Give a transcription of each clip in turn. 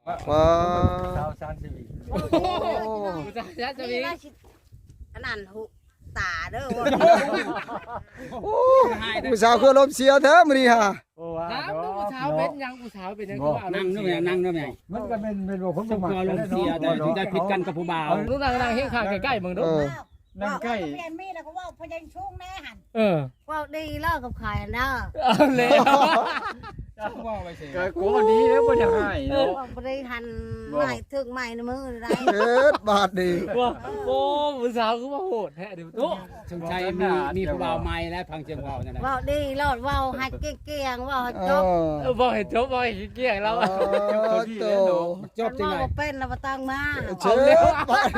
ว้า ชาวชานชีวิต จะมีอันนั้นหุตาเด้อ ผู้สาวคือลมเสียแท้มื้อนี้ฮะ โอ้ว่า ถาม เนาะ ผู้สาวเป็นยังผู้สาวเป็นยังก็เอา นั่งนู่นไงนั่งนู่นไง มันก็เป็นว่าผม สมควรลงเสียแต่ถึงได้ผิดกันกับผู้บ่าว ลูกนางเฮงข้างใกล้ๆมึงดู นั่งใกล้ เปลี่ยนมีแล้วก็ว่าพยัญชนะแน่หัน อ ว่าดีเลิกกับใครเนาะ เอาเลย ก็โกดีแล้วบ่จะให้เนาะ ว่าบริหันใหม่ถึงใหม่ในมือไร เฮ็ดบาดดี ว่าโอ้ผู้สาวคือว่าโหดแท้ดิตุ๊ สงสัยมีผู้บ่าวใหม่แล้วพังเชียงว่าวนั่นแหละ ว่าดีรอดว่าให้เกี้ยงว่าจบ บอกเห็นจบบอกเห็นเกี้ยงแล้ว โต จบจัง ว่า ไง เป็นแล้วมาตั้งมา เชิดบาด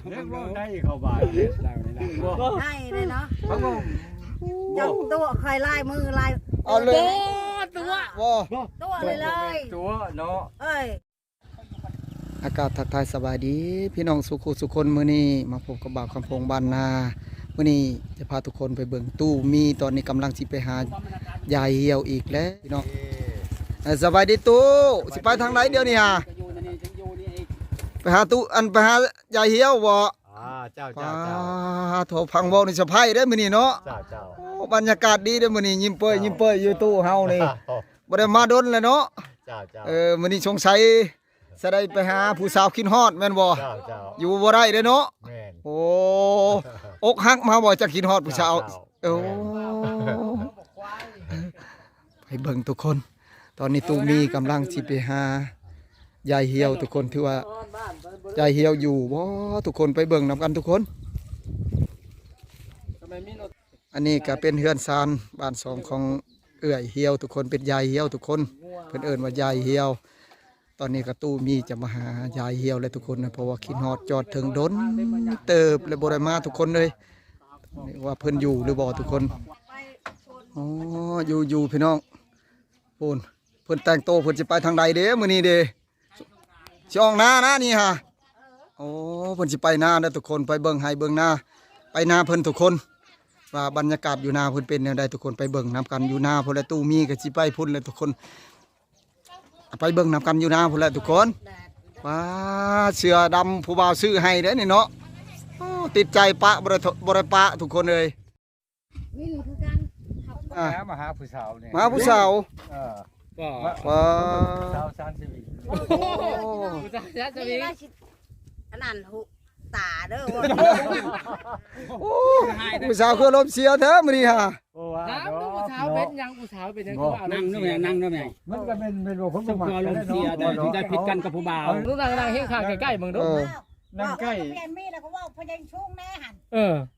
เรื่องว่าได้เข้าบ้านเลย เราเนี่ยนะ ให้เลยเนาะ เขาก็ จับตัวใครไล่มือไล่ เอาเลย ตัว ว้า ตัวเลย ตัวเนาะ เอ้ย อากาศทักทายสบายดี พี่น้องสุขุสุคนมื้อนี้มาพบกับบ่าวคำพงบ้านนามื้อนี้จะพาทุกคนไปเบิ่งตู้มีตอนนี้กำลังสิไปหายายเหี่ยวอีกแล้วพี่น้องสบายดีตู้สิไปทางไหนเดี๋ยวนี้ฮะ อยู่นี่ฉันอยู่นี่อีก ไปหาตู้ไปหายายเหี่ยวบ่ เจ้า ว้าโถพังเว้านี่สะไพได้มื้อนี้เนาะ เจ้า โอ้บรรยากาศดีเด้อมื้อนี้ยิ้มเป้ยอยู่ตู้เฮานี่บ่ได้มาดนเลยเนาะ เจ้า มื้อนี้สงสัยจะได้ไปหาผู้สาวคิดฮอดแม่นบ่ เจ้า อยู่บ่ได้เด้อเนาะ แม่น โอ้อกหักมาบ่จะคิดฮอดผู้สาวโอ้ไปเบิ่งทุกคน ตอนนี้ตูมีกำลังสิไปหายายเหี่ยวทุกคนถือว่ายายเหี่ยวอยู่บ่ทุกคนไปเบิ่งนํกันทุกคน ทำไมมีรถ อันนี้ก็เป็นเฮือนซานบ้านสองของเอื้อยเหี่ยวทุกคนเป็นยายเหี่ยวทุกคนเพิ่นเอิ้นว่ายายเหี่ยว ตอนนี้ก็ตู้มีจะมาหายายเหี่ยวเลยทุกคนนะเพราะว่าคิดฮอดจอดถึงดนเติบเลยบ่ได้มาทุกคนเลยนี่ว่าเพิ่นอยู่หรือบ่ทุกคนอ๋ออยู่พี่น้องพูนเพิ่นแต่งโตวเพิ่นสิไปทางใดเด้มื้อนี้เด้สิออกหน้านะนี่ฮะโอ้เพิ่นสิไปหน้าเด้อทุกคนไปเบิ่งให้เบิ่งหน้าไปหน้าเพิ่นทุกคน ว่าบรรยากาศอยู่นาพุ่นเป็นแนวใดทุกคนไปเบิ่งนำกันอยู่นาพุ่นและตู้มีก็สิไปพุ่นเลยทุกคนไปเบิ่งนำกันอยู่นาพุ่นและทุกคนว้าเสื้อดำผู้บ่าวซื้อให้เด้อนี่เนาะโอ้ติดใจปะบ่ได้ปะทุกคนเลย วิ่งคือกัน อ่ะ มาหาผู้สาวเนี่ย มาผู้สาว ก็ ว้า ชาวชานชีวิต โอ้ ผู้สาวจะมี อันนั้นหุตาเด้อ โอ้ผู้สาวคือลมเสียแท้มื้อนี้ฮะ โอ้ว่า ถาม เนาะ ผู้สาวเป็นยังผู้สาวเป็นยังก็เอา นั่งนู่นไงนั่งนู่นไง มันก็เป็นว่าผม สมควรลงเสียแต่ถึงได้ผิดกันกับผู้บ่าว ลูกนางเฮงข้างใกล้ๆมึงดู นั่งใกล้ เปลี่ยนมีแล้วก็ว่าพยัญชนะแน่หัน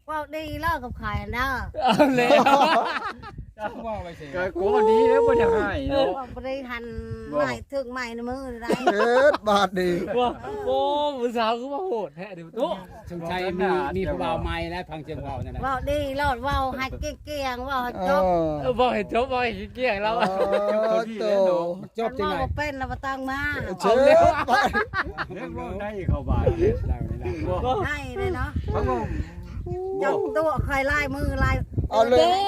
ว่าดีเลิกกับใครเนาะ เอาเลย ก็โกดีแล้วบ่จะให้เนาะ ว่าบริหันใหม่ถึงใหม่ในมือไร เฮ็ดบาดดี ว่าโอ้ผู้สาวคือว่าโหดแท้ดิตุ๊ สงสัยมีผู้บ่าวใหม่แล้วพังเชียงว่าวนั่นแหละ ว่าดีรอดว่าให้เกี้ยงว่าจบ บอกเห็นจบบอกเห็นเกี้ยงแล้ว โต จบจังไง ว่าเป็นแล้วมาตั้งมา เชิดบาด เรื่องว่าได้เข้าบ้านเลย เราเนี่ยนะ ให้เลยเนาะ เขาก็ จับตัวใครไล่มือไล่ เอาเลย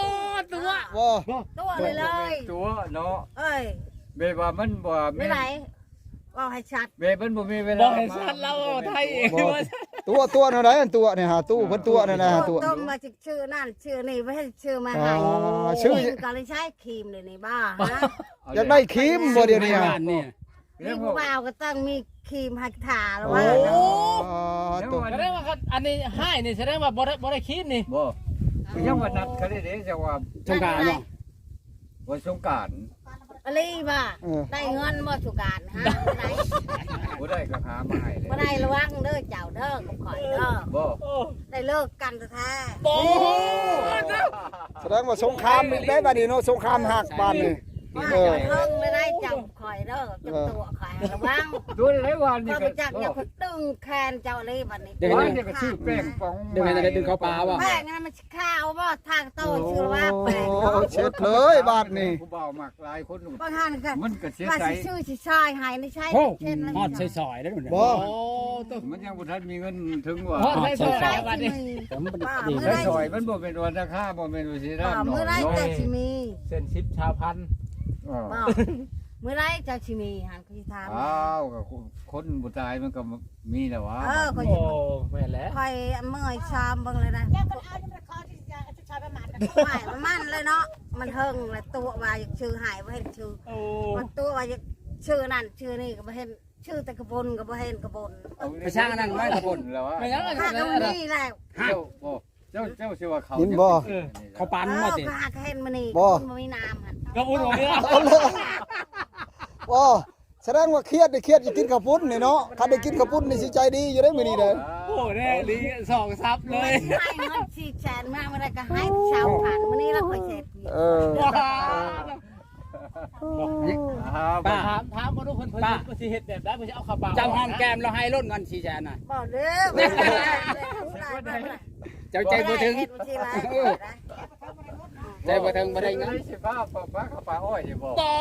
ตัว ว้า ตัวเลยเลย ตัวเนาะ เอ้ย เบว่ามันบ่ ไม่ไหนว่าให้ชัด เบมันบ่มีเว บ ลา อกเห็นชัดแล้วไทยเองว่า ตัวนั่นไหนตัวเนี่ยฮะตู้เพิ่นตัวนั่นนะตัว ต้องมาชื่อนั่นชื่อนี่ไม่ให้ชื่อมาให้ ชื่อ ก็เลยใช้ครีมเลยนี่บ้าฮะ อยากได้ครีมบ่เดี๋ยวนี้ฮะ บ้านนี่ นี่ผู้บ่าวก็ต้องมีครีมหักถาแล้ว โอ้ ว่า ตัว แสดงว่าอันนี้ให้นี่แสดงว่าบ่ได้คิดนี่ บ่ยังว่านัดเขาได้เด้จะว่า สงกรานต์เนาะ วันสงกรานต์ อะไรบ้าได้เงินบ่สุการฮะได้ บ่ได้ก็หามาให้เลย บ่ได้ระวังเด้อเจ้าเด้อกับข่อยเด้อ บ่ ได้เลิกกันแท้ โอ้ แสดงว่าสงครามอีกได้บัดนี้เนาะสงครามหักบ้านนี่ ว่าจะเพิ่งไม่ได้เจ้าข่อยเด้อจับตัวข่อยระวัง ดูได้วันนี้ ก็ ก็ ไปจักอย่าคนตึงแคนเจ้าเลยบัดนี้ วันนี้ก็ชื่อแป้งปอง เดี๋ยวไงจะดึงเขาปลาว่ะ แป้งนั้นมันข้าวบ่ทางโตชื่อว่าแป้ง โอ้เช็ดเลยบาดนี่ ผู้บ่าวมักหลายคน บางท่านก็ มันก็เสีย ว่า ใจ สิชื่อสิชายหายในใช้ โอ้ เช่นนั้น ฮอดซอยๆแล้วเนี่ย บ่ โอ้ตัว มันยังบ่ทันมีเงินถึงว่า ฮอดใส่ซอยบัดนี้ แต่มัน ป้า ดี เมื่อ แต่ ไร ซอยมันบ่เป็นวันราคาบ่เป็นว่าสิ ป้า ราบ เมื่อไรแต่สิมี เส้นชิปชาวพัน ป้า มื้อไรเจ้าชิมีหันคือถาม อ้าวก็คนบ่ตายมันก็มีแล้ววะ คอย โอ้แม่นแล้ว คอยเมื่อยชามเบิ่งเลยนะ แก้วกันเอาที่มันคอที่จะชอบประมาณนั้น หายมันเลยเนาะมันเฮิงเลยตัวว่าอยากชื่อหายบ่เห็นชื่อ โอ้ มันตัวว่าอยากชื่อนั่นชื่อนี่ก็บ่เห็นชื่อแต่กระบนก็บ่เห็นกระบน ไปช่างอันนั้นไว้กระบน แล้ววะ ไม่งั้น ถ้า ก็ ก็นี่แหละ เจ้าบ่เจ้าสิว่าเขา ยินบ่ เขาปันมาติ ก็หาเห็นมันนี่ บ่ มันมีน้ำหั่น ก็อุ่นหัวเนี่ย เอาเลยบ่แสดงว่าเครียดได้เครียดจะกินข้าวปุ้นนี่เนาะถ้าได้กินข้าวปุ้นนี่สิใจดีอยู่ได้มื้อนี้เด้อ โอ้แน่ลีสองซับเลย ให้เงิน4แสนมาเมื่อไรก็ให้ชาวผ่านมื้อนี้เราค่อยเสร็จ เออ ป้า ถามมาดูเพิ่นก็สิเฮ็ดแบบได้เพิ่นสิเอาข้าวเปล่า จำหอมแก้มเราให้ล้นเงิน4แสนน่ะ บ่เด้อบ่ได้ เจ้าใจบ่ถึง เฮ็ดบ่สิหลาย ใจบ่ถึงบ่ได้เงิน ไม่ใช่ป้าเขาปลาอ้อยอยู่บ่ ต่อ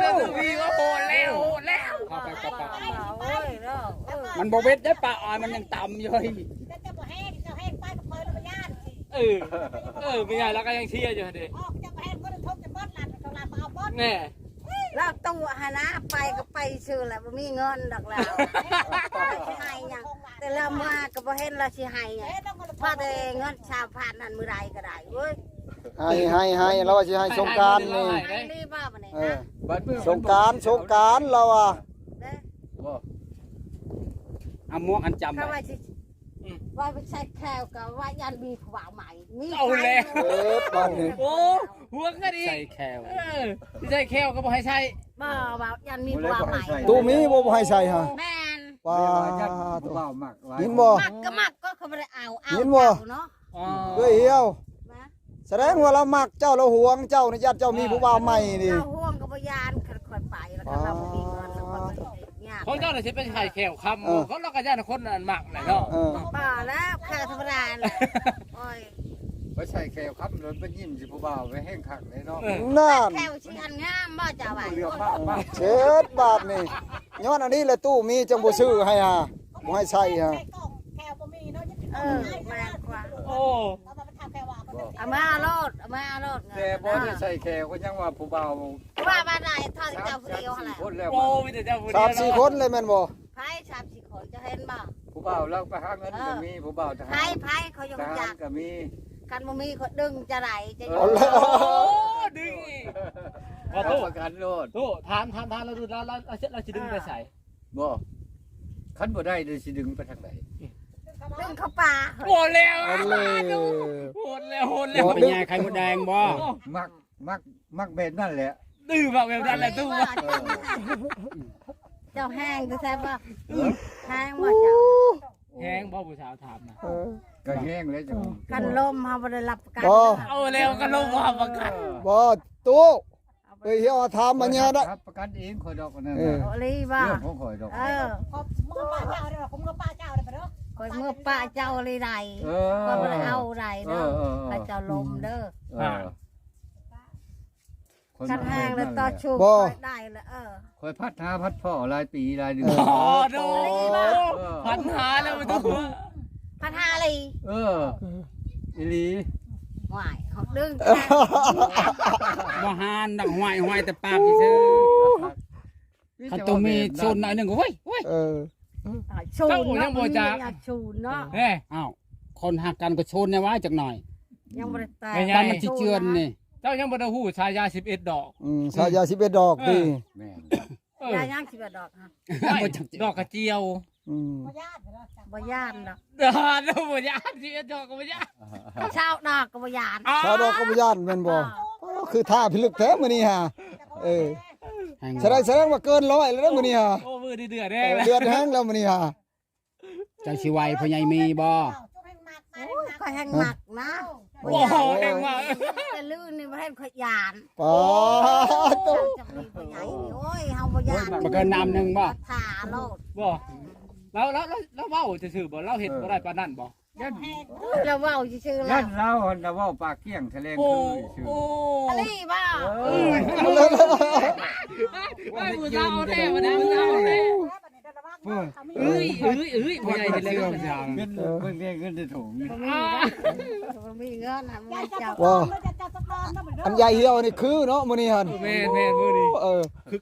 แล้ววีก็โหดแล้วโหดแล้ว เข้าไปกับป้า โอ้ยเนาะ มันบ่เบ็ดได้ป้าอ้อยมันยังต่ำอยู่เฮ้ย แต่จะบ่แห้งจะแห้งไปกับเพลินแล้วย่านสิ ไม่ใหญ่แล้วก็ยังเชียร์อยู่ดิ ออกจะบ่แห้งก็ทบจะบดหลัดกำลังเอาบด แน่ แล้วตัวหานะไปก็ไปชื่อแหละบ่มีเงินดอกแล้วสิให้หยังแต่เรามาก็บ่เห็นเราสิให้หยังพอแต่เงินชาวผ่านนั่นมื้อใดก็ได้เว้ย ให้เราว่าสิให้สงกรานต์นี่ ให้รีบว่าบัดนี้ เออ นะ บัดมื้อ สงกรานต์เราอ่ะ เด้อ บ่ เอาหมวกอันจำ เขา ไว้ ว่าสิว่าไปใช้แควก็ว่ายันมีผู้บ่าวใหม่มี เอาแล้ว เออบ้านนี้ โอ้หัวก็ดี ใส่แคว ที่ใช่แควก็บอกให้ใช่ บ่ว่ายันมีผู้บ่าวใหม่ ตู้มีบ่ให้ใส่ฮะ แม่น ว้า ญาติ ตั ผู้ ว บ่าวมักหลาย ยินบ่ มักก็มักก็เขาบ่ได้เอา ยินบ่ เนาะ เอ้ยเหี่ยว นะ แสดงว่าเรามักเจ้าเราหวงเจ้านี่ญาติเจ้ามีผู้บ่าวใหม่นี่ เราห่วงก็บ่ยานค่อยๆไปแล้วก็เราบ่มีเงินแล้วก็ยาก ของเจ้าน่ะสิเป็นไข่แควคำเขาเราก็ย่านคนนั้นมักแหละเนาะ เออ ป่าแล้วแค่ธรรมดาแหละโอ้ย ไปใส่แขวครับรถไปยิ้มสิผู้บ่าวไปแห้งคักเลยเนาะ นั่น แค่ชิอันงามบ่จะไหว เรือป้าป้า เช็ดบาทนี่ย้อนอันนี้แหละตู้มีจังบ่ซื้อให้ฮะบ่ให้ใส่ฮะ ใส่กล่องแควบ่มีเนาะ เออแม่กว่า โอ้ เอามาทำแควว่าก็ได้ เอามาโลดเอามาโลด แต่บ่ได้ใส่แขวก็ยังว่าผู้บ่าว ว่าบ้านใดทอดเจ้าผู้เดียวหั่นแหละ คนแล้ว โอ้มีแต่เจ้าผู้เดียว 3-4คนเลยแม่นบ่ ไผ3-4คนจะเห็นบ่ ผู้บ่าวเราไปหาเงินก็มีผู้บ่าวท ไผ หาร ไผเขายัง ทหา อยาร ก ก็มี กันบ่มีคนดึงจะไหลจะอยู่ เอาแล้ว โอ้ดึงอีก เอาประกันโลด ตู้ถามเราดูเราจะดึงไปใส่ บ่คันบ่ได้เดี๋ยวสิดึงไปทางไหน ดึงเข้าป่า โหดแล้ว เอาเลย โหดแล้ว เป็นยาไข่มดแดงบ่ มักแบบนั่นแหละ ดื้อแบบนั้นแหละตู้ เจ้าแห้งดูแซ่บบ่แห้งบ่เจ้า แห้งบ่ผู้สาวถามนะ เออ ก็แห้งแล้วจัง กันลมเฮาบ่ได้รับประกัน บ่ เอาแล้วก็ลงความประกัน บ่ตู้เอ้ยเหี่ยวถามมาเนี่ยได้ ครับประกันเองข่อยดอกนั่น เออ น่ะ โอลีบ่ เรื่องของข่อยดอก เออ ขอบมือป้าเจ้าเด้อผมมือป้าเจ้าเด้อเด้อ คอยเมื่อป้าเจ้าเลยใด เอ ก็ อ บ่ได้เอาใดเด้อ เออ พระเจ้าลมเด้อ เออ คันแห้งแล้วต่อชู บ่ ได้แล้วข่อยพัดหาพัดพ่อหลายปีหลายเดือน อ๋อดูพันหาแล้วมันตู้ พันห้าลี เอออีหลี หวายเขาดึง บ่หานดักห้อยแต่ปากซื่อคันตัวมีโซนหน่อยนึงก็เว้ย เออ ชูนเนาะอยากชูนเนาะ เฮ้ อ้าวคนหักกันก็โชนแน่ว่าจักหน่อย ยังบ่ได้แต่ ตอนมันสิเจือนนี่ เจ้ายังบ่ได้ฮู้ชายา11ดอก สายา11ดอกดี แม่น ยาย่าง11ดอกฮะ ดอกกระเจียว บ่ญาติเด้อ บ่ย่านดอก ดอกบ่ยาน11ดอกก็บ่ยาน ชาวดอกก็บ่ย่าน ชาวดอกก็บ่ย่านแม่นบ่คือท่าพิลึกแท้มื้อนี้ฮะเออ แห่ง แสดงว่าเกิน100แล้วมื้อนี้ฮะ โอ้มือเดือดแน่เลย เดือดแห้งแล้วมื้อนี้ฮะ เจ้าสิไหวพ่อใหญ่มีบ่ จุ๊บให้มากไป โอ้ยข่อยแห้งหมักนะ โอ้โหเองว่า แต่ลื่นนี่บ่ให้ข่อยยาน ปาตุ๊ จับนี่บ่ใหญ่นี่โอ้ยเฮาบ่ย่าน บ่เกินน้ำหนึงบ่ ท่าโลด บ่แล้วเว้าจะซื่อบ่เราเห็นบ่ได้ปานนั้นบ่ ยัน แล้วเว้าซื่อๆแล้ ยั วน เราหั่นน่ะเว้าปากเกี้ยงแถลง โอ้ คือชื่อ โอ้ อะไรบ่ ไม่ผู้สาวแท้บ่ได้ผู้สาวแท้เอ้ยผู้ใหญ่เห็นแล้วก็มัน เงินเพิ่นเรียกเงินในถุงนี่ บ่มีเงินน่ะมันเจ้า ว่า จะ อันใหญ่เหี่ยวนี่คือเนาะมื้อนี้หั่น แม่นมื้อนี้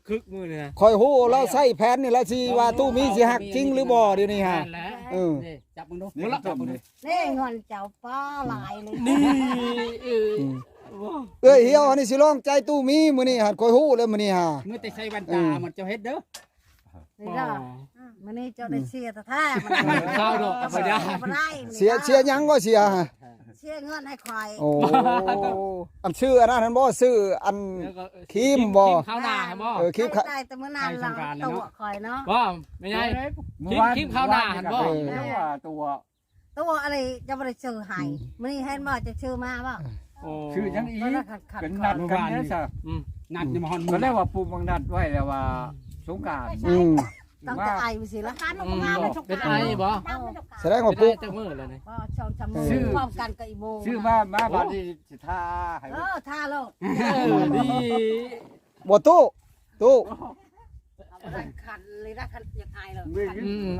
คึก มื้อนี้นะ คอยฮู้แล้วใส่แผนนี่แล้วสิว่าตู้มีสิหักจริงหรือบ่เดี๋ยวนี้ฮะ แหละ เออ นี่จับมึงดู นี่ จับมึงดู นี่เงินเจ้าป้าหลายเลย นี่ เอ้ยเหี่ยวอันนี้สิลองใจตู้มีมื้อนี้หั่นคอยฮู้เลยมื้อนี้ฮะ เมื่อแต่ใส่แว่นตามันจะเฮ็ดเด้อ นี่ก็มื้อนี้เจ้าได้เสียแต่แท้ ข้าวดอกบ่ได้ บ่ได้ เสียหยังก็เสียฮะ เสียเงินให้คอย โอ้อันชื่ออันนั้นบ่ชื่ออัน ครีมบ่ ข้าวหน้าบ่ คลิป ได้แต่มื้อนานเราตัวคอยเนาะ บ่ไม่ใช่คลิปข้าวหน้าหั่นบ่ เรียกว่าตัว ตัวอะไรจะบ่ได้ซื้อให้มื้อนี้เห็นบ่จะซื้อมาบ่ โอ้ ชื่อยังอี ก็ขัด เป็นนัดกันเนี่ยซะ นัดจะมาฮอน ก็เรียกว่าปูบังนัดไว้แล้วว่าสงกรานต์ ต้องจะไอไปสิละ เป็นไอ้บ่ แสดงว่า ได้ ปุ๊ จักมื้อแล้วนี่ ก็ชอบจำมือพร้อมกันกับอีโม ชื่อมาบัดนี้สิท่าให้ ท่าโลก ดี บ่ตู้ ขันเลยนะขันยังไงเลย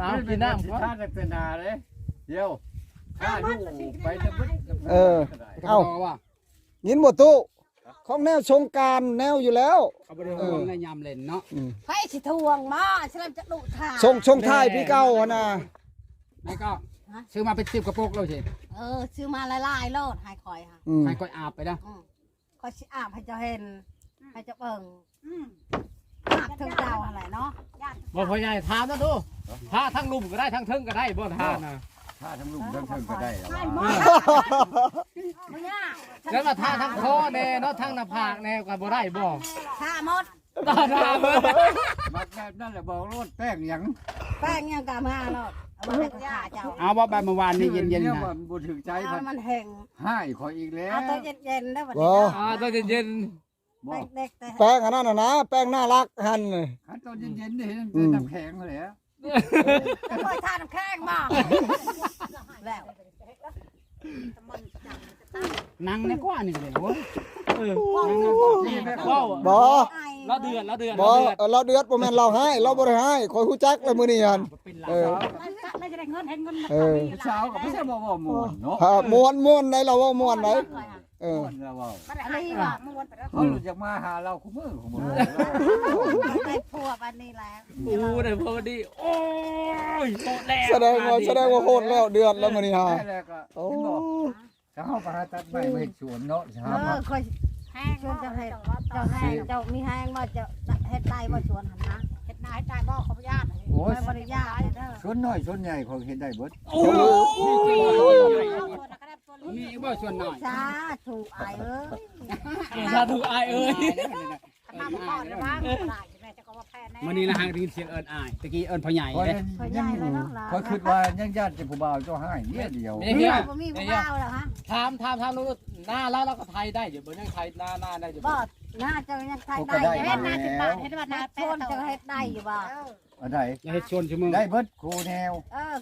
เอากินน้ำ สิ ก่อน ท่าจะเป็นนาเลยเดี๋ยวท่าดูไปจะบึ้ เอ้า ว่า ยินบ่ตู้ของแนวสงกรานต์แนวอยู่แล้ว เขาบ่ได้ห่วงในยามเล่นเนาะ ไฟสิทวงมาฉันจะดุท่า ชงท้ายพี่เก่าหั่นน่ะ ไม่ก็ซื้อมาเป็น10กระปุกแล้วสิ ซื้อมาหลายๆโลดให้คอยค่ะ ใครก็อาบไปนะ คอยสิอาบให้เจ้าเห็นให้เจ้าเบิ่งอาบถึงเจ้าอะไรเนาะ บ่พ่อใหญ่ถามนะดูถ้าทั้งลุ่มก็ได้ทั้งเทิงก็ได้บ่ทานนะ ท่าทั้งลุงทั้งเทิงก็ได้แล้ว ไม่ยาก แล้วมาท่าทั้งคอแน่เนาะทั้งหน้าผากแน่ก็บ่ได้บ่ ท่าหมด ตาดาเบิ่ มักแบบนั่นแหละบอกรถแป้งหยัง แป้งยังกะมาโลดเอามาให้ข้าเจ้า เอาว่าแบบเมื่อวานนี่เย็นๆ เนี่ย นะ มันบ่ถึงใจ เอา มัน มันแหง ให้ขออีกแล้ว เอาตัวเย็นๆได้บัด บ่ นี้ ตอนเย็น บ่ เด็กๆแต่ แป้งอันนั้นน่ะนะแป้งน่ารักหั่นน่ะ ขั้นตอนเย็นๆนี่เห็นเป็นน้ำแข็งเลยอะ คอยทานแข้งมาแล้ว นั่งในกว่านี่เลยโอ้ย ๆว้าว บ่ เราเดือด บ่เราเดือดบ่แม่นเราให้เราบ่ได้ให้คอยฮู้จักแล้วมื้อนี้หั่น เป็นหลา เออ ไม่จะได้เงินเห็นเงิน เช้าก็ไม่ใช่บ่ว่าหมวนเนาะ ม่วนได้เราว่าม่วนได้เออ หมวนแล้วว่า อะไรวะมึงวนไปแล้ว เขาหลุดจากมาหาเราคู่มือคู่มือ ได้พัวบันนี้แล้ว โอ้ได้พอดีโอ้ยโคตรแรง แสดงว่าโหดแล้วเดือดแล้วมื้อนี้ฮะ ได้แล้วก็ โอ้ เห็นบ่ถ้าเฮาไปหาตัดไม้ไว้สวนเนาะสิหามา คอยแห้งชวนเจ้าเห็ดเจ้าแห้งเจ้ามีแห้งบ่เจ้าเห็ดได้บ่ชวนหันนะ เห็ดนายตายบ่ขออนุญาต โอ้ย ไม่บริยาเด้อ สวนน้อยสวนใหญ่เขาเห็นได้เบิด โอ้ย มีบ่ส่วนหน่อย จ้าถูกไอเอ้ย ถ้าถูกอายเอ้ย มาก่อนเลยบ้างได้แม่จะก็ว่าแพ้แน่ มื้อนี้ละหางได้ยินเสียงเอิ้นอ้ายตะกี้เอิ้นพ่อใหญ่ เพราะ เด้ พอใหญ่เลยเนาะ เขาคิดว่ายังญาติจะผู้บ่าวเจ้าให้เนี่ยเดียว ไม่เหี้ย บ่มีผู้บ่าวแล้วฮะ ถามรู้หน้าแล้วเราก็ไทยได้อยู่บ่ยังไทยหน้าได้อยู่ บ่หน้าเจ้ายังไทยได้ เห็ดนาย10 บาทเห็ดว่า หน้าน าย ชวนเจ้าเฮ็ดได้อยู่บ่ อันใด อย่าเฮ็ดชวนชั่วโมง ได้เบิดครูแนว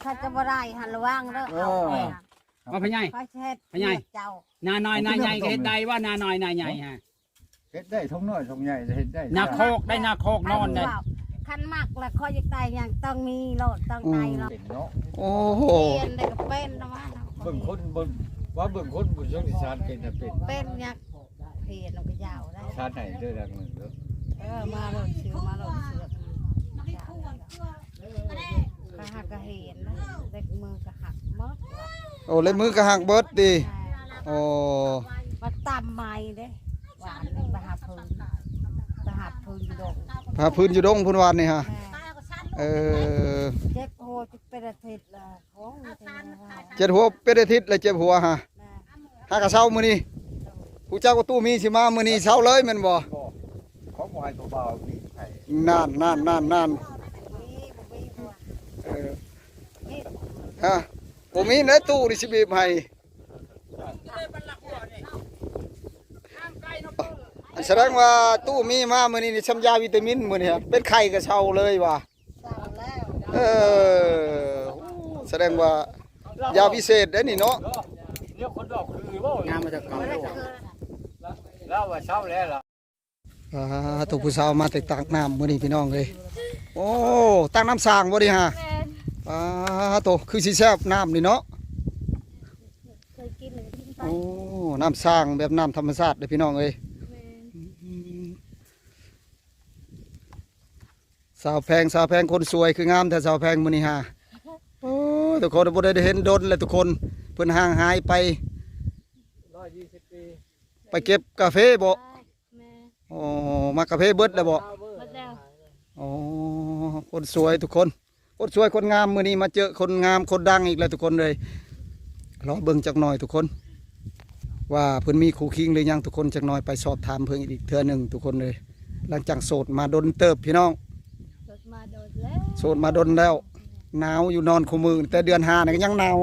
เขาจะบ่ได้หันระวังเด้อเอา ว่าพ่อใหญ่ เขาเฮ็ดเจ้า นาน้อยนาใหญ่ก็เฮ็ดได้ว่านาน้อยนาใหญ่ฮะ เฮ็ดได้ทงน้อยทงใหญ่เฮ็ดได้ นาโคกได้นาโคกนอนได้ คันมากแล้วคอยจะตายอย่างต้องมีโลดต้องตายโลด เป็นเนาะ โอ้โห เปลี่ยนได้ก็เป็นนะว่า เบิ่งคนเบิ่งว่าเบิ่งคนบุญช่วงที่ชาติเป็นน่ะเป็น เป็นยักเพียนลงก็ยาวได้ ชาติไหนเด้อดังนึงเด้อ มาโลดเชือมาโลดเชือกก็หักก็เห็นนะเด็กมือก็หักหมด โอ้เลยมือกระหักเบิดดีโอ้ มาตำไม้เด้หวานไปหาพื้นไปหาพื้นอยู่ดง พาพื้นอยู่ดงพุ่นวานนี่ฮะเออ เจ็บโหจะเป็นอาทิตย์ละของ เจ็บหัวเป็นอาทิตย์เลยเจ็บหัวฮะหากะเช้ามื้อนี้ผู้เจ้าก็ตู้มีสิมามื้อนี้เช้าเลยแม่นบ่ ของบ่ให้ผู้บ่าวมีให้ นั่นเออฮะบ่มีในตู้นี่สิบีบให้แสดงว่าตู้มีมามื้อนี้นี่ช้ำยาวิตามินมื้อนี้ครับเป็นไข้กระเช้าเลยว่ะเออแสดงว่ายาพิเศษเด้อนี่เนาะ เดี๋ยวคนดอกคือบ่ งานมาจากเก่า แล้วว่าเช้าแล้วล่ะ ตัวผู้สาวมาแต่ตักน้ำมื้อนี้พี่น้องเลยโอ้ตักน้ำสร้างบ่ดิฮะตัวคือสิแซ่บน้ำนี่เนาะโอ้ น้ำสร้างแบบน้ำธรรมชาติเลยพี่น้องเอ้ยสาวแพงคนสวยคืองามแต่สาวแพงมื้อนี้ฮะโอ้ยทุกคนบ่ได้เห็นดนเลยทุกคนเพิ่นห่างหายไป120 ปี ไปเก็บกาแฟบ่อ๋อมากาแฟเบิดแล้วบ่อ๋อคนสวยทุกคนคนสวยคนงามมื้อนี้มาเจอคนงามคนดังอีกแล้วทุกคนเลยรอเบิ่งจักหน่อยทุกคนว่าเพิ่นมีคู่คิงหรือยังทุกคนจักหน่อยไปสอบถามเพิ่นอีกเทื่อหนึงทุกคนเลยหลังจากโสดมาดนเติบพี่น้องโสดมาดนแล้วหนาวอยู่นอนคู่มือแต่เดือน5นี่ก็ยังหนาว